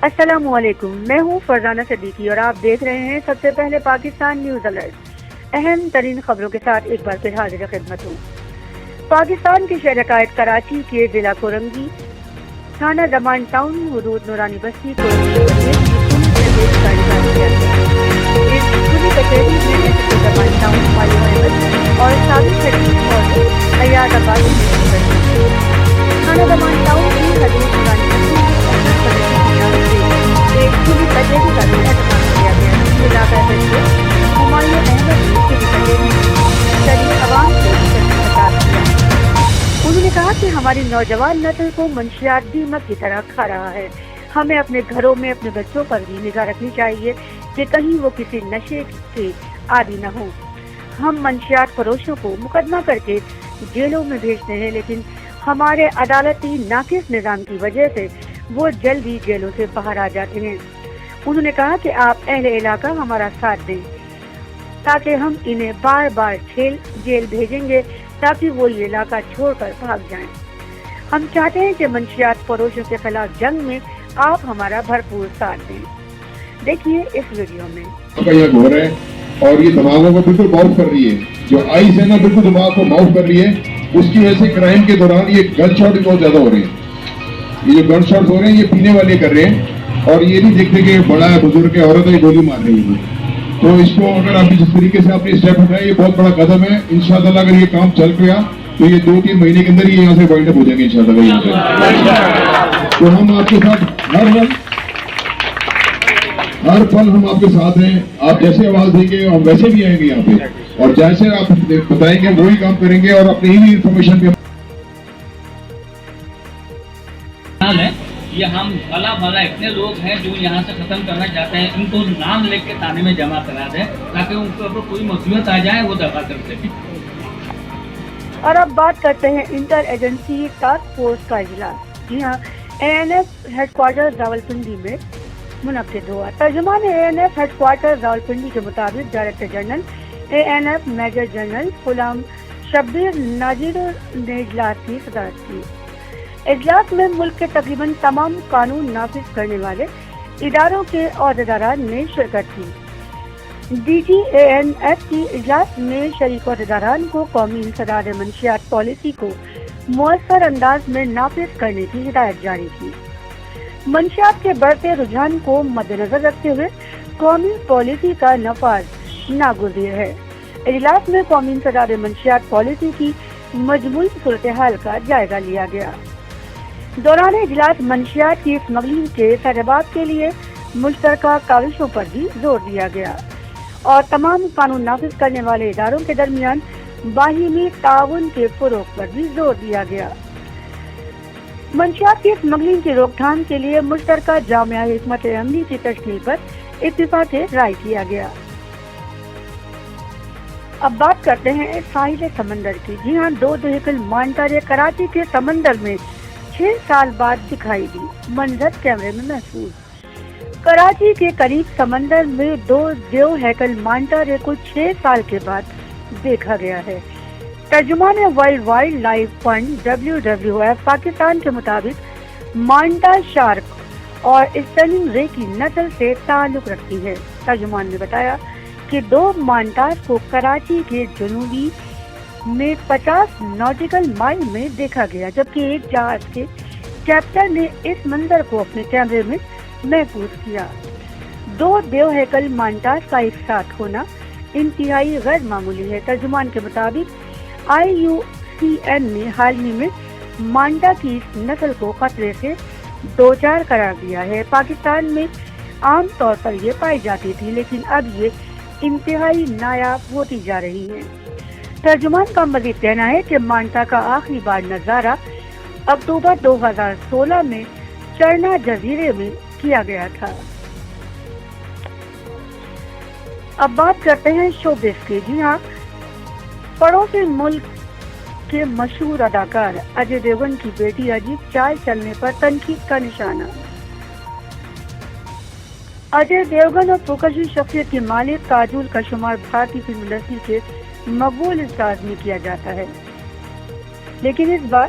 السلام علیکم، میں ہوں فرزانہ صدیقی اور آپ دیکھ رہے ہیں سب سے پہلے پاکستان نیوز الرٹ۔ اہم ترین خبروں کے ساتھ ایک بار پھر حاضر خدمت ہوں۔ پاکستان کے شہر عقائد کراچی کے ضلع کورنگی، تھانہ دمان ٹاؤن، حدود نورانی بستی دمان ٹاؤن اور سابق ایاد آبادی تھانہ دمان ٹاؤن کی حدود نورانی ایک کھلی کچہری کا بھی اہتمام کیا گیا ہے۔ علاقہ ہمایوں احمد نے کھلی کچہری شریف عوام سے خطاب کیا۔ انہوں نے کہا کہ ہماری نوجوان نسل کو منشیات دیمک کی طرح کھا رہا ہے۔ ہمیں اپنے گھروں میں اپنے بچوں پر بھی نگاہ رکھنی چاہیے کہ کہیں وہ کسی نشے کے عادی نہ ہوں۔ ہم منشیات فروشوں کو مقدمہ کر کے جیلوں میں بھیجتے ہیں، لیکن ہمارے عدالتی ناقص نظام کی وجہ سے وہ جلدی جیلوں سے باہر آ جاتے ہیں۔ انہوں نے کہا کہ آپ اہل علاقہ ہمارا ساتھ دیں تاکہ ہم انہیں بار بار جیل بھیجیں گے تاکہ وہ یہ علاقہ چھوڑ کر بھاگ جائیں۔ ہم چاہتے ہیں کہ منشیات فروشوں کے خلاف جنگ میں آپ ہمارا بھرپور ساتھ دیں۔ دیکھیے اس ویڈیو میں ہو رہا ہے اور یہ دماغوں کو بالکل معاف کر رہی ہے، جو آئس ہے نا بالکل دماغ کو معاف کر رہی ہے۔ اس کی وجہ سے کرائم کے دوران یہ گن شاٹ بہت زیادہ ہو رہے ہیں۔ یہ جو گن شاٹس ہو رہے ہیں یہ پینے والے کر رہے ہیں اور یہ نہیں دیکھتے کہ بڑا ہے، بزرگ ہے، عورت ہے، گولی مار رہی ہے۔ تو اس کو اگر آپ جس طریقے سے آپ نے اسٹیپ اٹھایا یہ بہت بڑا قدم ہے۔ انشاءاللہ اگر یہ کام چل گیا تو یہ 2-3 مہینے کے اندر ہی یہاں سے وائنڈ اپ ہو جائیں گے انشاءاللہ یہاں سے۔ تو ہم آپ کے ساتھ ہر پل ہم آپ کے ساتھ ہیں۔ آپ جیسے آواز دیں گے ہم ویسے بھی آئیں گے یہاں پہ، اور جیسے آپ بتائیں گے وہی کام کریں گے اور اپنی ہی انفارمیشن بھی یہ ہم بھلا اتنے لوگ ہیں جو یہاں سے ختم کرنا چاہتے ہیں، ان کو نام لکھ کے تانے میں جمع کرا دیں تاکہ ان کے اوپر کوئی مصیبت آ جائے وہ دفع کر سکیں۔ اور اب بات کرتے ہیں انٹر ایجنسی ٹاسک فورس کا اجلاس۔ جی ہاں، ANF ہیڈ کوارٹر راولپنڈی میں منعقد ہوا۔ ترجمان ANF ہیڈ کوارٹر راولپنڈی کے مطابق director general ANF major general Ghulam Shabbir ناجر نے اجلاس کی صدارت کی۔ اجلاس میں ملک کے تقریباً تمام قانون نافذ کرنے والے اداروں کے عہدیداران نے شرکت کی۔ DG ANF کی اجلاس میں شریک عہدیداران کو قومی انسداد منشیات پالیسی کو مؤثر انداز میں نافذ کرنے کی ہدایت جاری کی۔ منشیات کے بڑھتے رجحان کو مد نظر رکھتے ہوئے قومی پالیسی کا نفاذ ناگزیر ہے۔ اجلاس میں قومی انسداد منشیات پالیسی کی مجموعی صورتحال کا جائزہ لیا گیا۔ دوران اجلاس منشیات کی اسمگلنگ کے سرغرات کے لیے مشترکہ کاوشوں پر بھی زور دیا گیا اور تمام قانون نافذ کرنے والے اداروں کے درمیان باہمی تعاون کے فروغ پر بھی زور دیا گیا۔ منشیات کی اسمگلنگ کی روک تھام کے لیے مشترکہ جامعہ حکمت عملی کی تشکیل پر اتفاق رائے کیا گیا۔ اب بات کرتے ہیں ساحل سمندر کی۔ جی ہاں، 2 دہکل مانٹارے کراچی کے سمندر میں 6 سال بعد دکھائی دی، منظر کیمرے میں محفوظ۔ کراچی کے قریب سمندر میں 2 دیو ہیکل مانٹارے کو 6 سال کے بعد دیکھا گیا ہے۔ ترجمان world wild life fund WWF Pakistan کے مطابق مانٹا شارک اور اسٹرلنگ رے کی نسل سے تعلق رکھتی ہے۔ ترجمان نے بتایا کہ 2 مانٹاس کو کراچی کے جنوبی میں 50 ناٹیکل مائل میں دیکھا گیا، جبکہ ایک جہاز کے کیپٹن نے اس منظر کو اپنے کیمرے میں محفوظ کیا۔ 2 دیو ہیکل مانٹاس کا ایک ساتھ ہونا انتہائی غیر معمولی ہے۔ ترجمان کے مطابق IUCN نے حال ہی میں مانٹا کی اس نسل کو خطرے سے دوچار قرار دیا ہے۔ پاکستان میں عام طور پر یہ پائی جاتی تھی، لیکن اب یہ انتہائی نایاب ہوتی جا رہی ہے۔ ترجمان کا مزید کہنا ہے کہ مانٹا کا آخری بار نظارہ اکتوبر 2016 میں چرنا جزیرے میں کیا گیا تھا۔ اب بات کرتے ہیں شوبز کی۔ جی ہاں، پڑوسی ملک کے مشہور اداکار اجے دیوگن کی بیٹی عجیب چال چلنے پر تنقید کا نشانہ۔ اجے دیوگن اور پرکشش شخصیت کی مالک کاجول کا شمار بھارتی فلم انڈسٹری کے مقبول اسٹارز میں کیا جاتا ہے، لیکن اس بار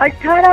18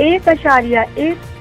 1.1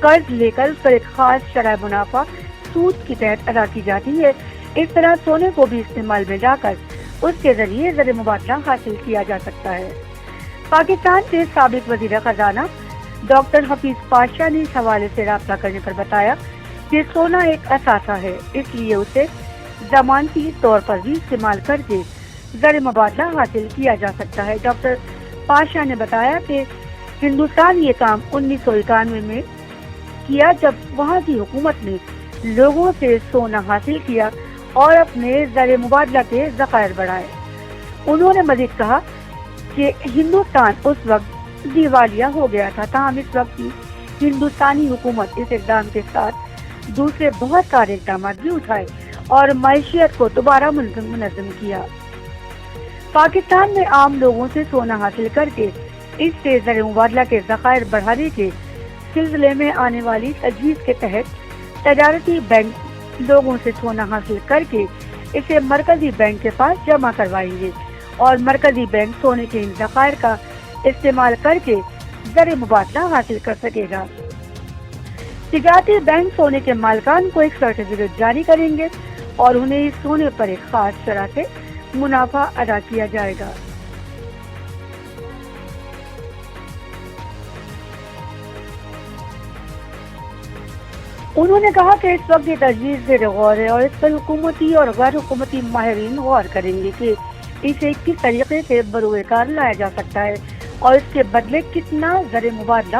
قرض لے کر اس پر ایک خاص شرح منافع سود کے تحت ادا کی جاتی ہے۔ اس طرح سونے کو بھی استعمال میں لا کر اس کے ذریعے زر مبادلہ حاصل کیا جا سکتا ہے۔ پاکستان کے سابق وزیر خزانہ ڈاکٹر حفیظ پاشا نے اس حوالے سے رابطہ کرنے پر بتایا کہ سونا ایک اثاثہ ہے، اس لیے اسے ضمانتی طور پر بھی استعمال کر کے زر مبادلہ حاصل کیا جا سکتا ہے۔ ڈاکٹر پاشا نے بتایا کہ ہندوستان یہ کام 1991 میں کیا جب وہاں کی حکومت نے لوگوں سے سونا حاصل کیا اور اپنے زر مبادلہ کے ذخائر بڑھائے۔ انہوں نے مزید کہا کہ ہندوستان اس وقت دیوالیہ ہو گیا تھا، تاہم اس وقت کی ہندوستانی حکومت اس اقدام کے ساتھ دوسرے بہت سارے اقدامات بھی اٹھائے اور معیشت کو دوبارہ منظم کیا۔ پاکستان میں عام لوگوں سے سونا حاصل کر کے اس سے زر مبادلہ کے ذخائر بڑھانے کے سلسلے میں آنے والی تجویز کے تحت تجارتی بینک لوگوں سے سونا حاصل کر کے اسے مرکزی بینک کے پاس جمع کروائیں گے اور مرکزی بینک سونے کے ان ذخائر کا استعمال کر کے زر مبادلہ حاصل کر سکے گا۔ تجارتی بینک سونے کے مالکان کو ایک سرٹیفکیٹ جاری کریں گے اور انہیں اس سونے پر ایک خاص شرح سے منافع ادا کیا جائے گا۔ انہوں نے کہا کہ اس وقت یہ تجویز زیر غور ہے اور اس پر حکومتی اور غیر حکومتی ماہرین غور کریں گے کہ اسے کس طریقے سے بروئے کار لایا جا سکتا ہے اور اس کے بدلے کتنا زر مبادلہ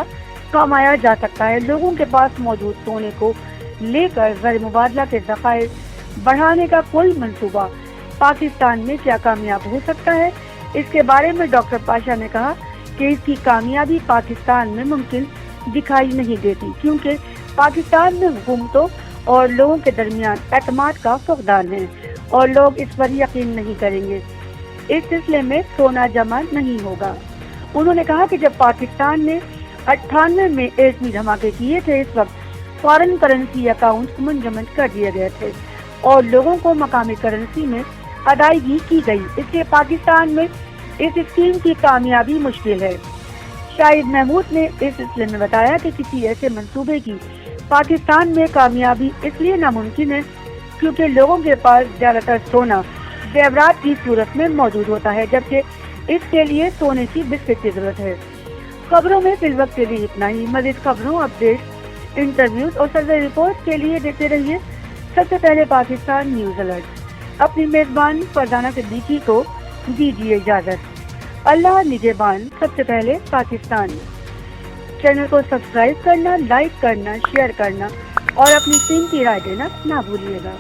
کمایا جا سکتا ہے۔ لوگوں کے پاس موجود سونے کو لے کر زر مبادلہ کے ذخائر بڑھانے کا کوئی منصوبہ پاکستان میں کیا کامیاب ہو سکتا ہے؟ اس کے بارے میں ڈاکٹر پاشا نے کہا کہ اس کی کامیابی پاکستان میں ممکن دکھائی نہیں دیتی، کیونکہ پاکستان میں حکومتوں اور لوگوں کے درمیان اعتماد کا فقدان ہے اور لوگ اس پر یقین نہیں کریں گے۔ اس سلسلے میں سونا جمع نہیں ہوگا۔ انہوں نے کہا کہ جب پاکستان نے 98 میں ایٹمی دھماکے کیے تھے، اس وقت فارن کرنسی اکاؤنٹس منجمد کر دیے گئے تھے اور لوگوں کو مقامی کرنسی میں ادائیگی کی گئی، اس لیے پاکستان میں اس اسکیم کی کامیابی مشکل ہے۔ شاہد محمود نے اس سلسلے میں بتایا کہ کسی ایسے منصوبے کی پاکستان میں کامیابی اس لیے ناممکن ہے کیونکہ لوگوں کے پاس زیادہ تر سونا زیورات کی صورت میں موجود ہوتا ہے، جبکہ اس کے لیے سونے کی بسکٹ کی ضرورت ہے۔ خبروں میں فی الوقت کے لیے اتنا ہی۔ مزید خبروں، اپڈیٹ، انٹرویوز اور سروے رپورٹ کے لیے دیکھتے رہیے سب سے پہلے پاکستان نیوز الرٹ۔ اپنی میزبان فرزانہ صدیقی کو دیجیے اجازت۔ اللہ نگہبان۔ سب سے پہلے پاکستان۔ چینل کو سبسکرائب کرنا، لائک کرنا، شیئر کرنا اور اپنی قیمتی رائے دینا نہ بھولیے گا۔